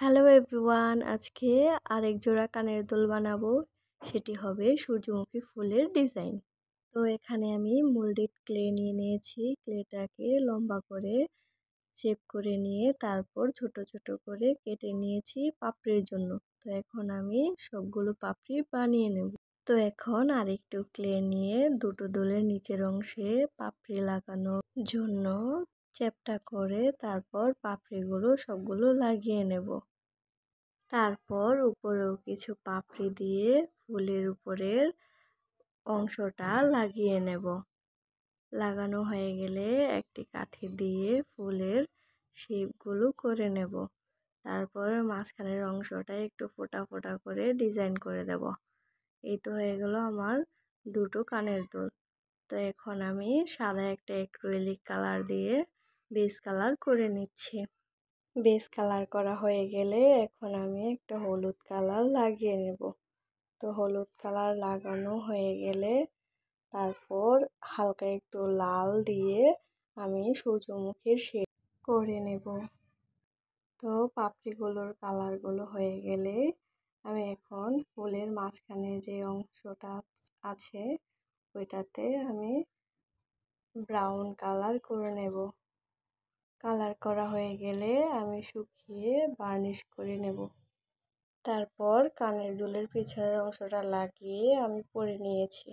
Hello everyone, আজকে আরেক জোড়া কানের দুল বানাবো। সেটি হবে সূর্যমুখী ফুলের ডিজাইন। তো এখানে আমি মোল্ডেড ক্লে নিয়ে নিয়েছি। ক্লেটাকে লম্বা করে শেপ করে নিয়ে তারপর ছোট ছোট করে কেটে নিয়েছি পাপড়ির জন্য। তো এখন আমি সবগুলো পাপড়ি বানিয়ে নেব। তো এখন আরেকটু ক্লে নিয়ে দুটো দুলের নিচের অংশে পাপড়ি লাগানোর জন্য চ্যাপ্টা করে তারপর পাপড়িগুলো সবগুলো লাগিয়ে নেব। তারপর উপরেও কিছু পাপড়ি দিয়ে ফুলের উপরের অংশটা লাগিয়ে নেব। লাগানো হয়ে গেলে একটি কাঠি দিয়ে ফুলের শেপগুলো করে নেব। তারপর মাঝখানের অংশটা একটু ফোঁটা ফোঁটা করে ডিজাইন করে দেব। এই তো হয়ে গেল আমার দুটো কানের দুল। তো এখন আমি সাদা একটা অ্যাক্রিলিক কালার দিয়ে বেস কালার করে নিচ্ছি। বেস কালার করা হয়ে গেলে এখন আমি একটা হলুদ কালার লাগিয়ে নেব। তো হলুদ কালার লাগানো হয়ে গেলে তারপর হালকা একটু লাল দিয়ে আমি সূর্যমুখীর শেপ করে নেব। তো পাপড়িগুলোর কালারগুলো হয়ে গেলে আমি এখন ফুলের মাঝখানে যে অংশটা আছে ওইটাতে আমি ব্রাউন কালার করে নেব। কালার করা হয়ে গেলে আমি শুকিয়ে বার্নিশ করে নেব। তারপর কানের দুলের পিছনের অংশটা লাগিয়ে আমি পরে নিয়েছি।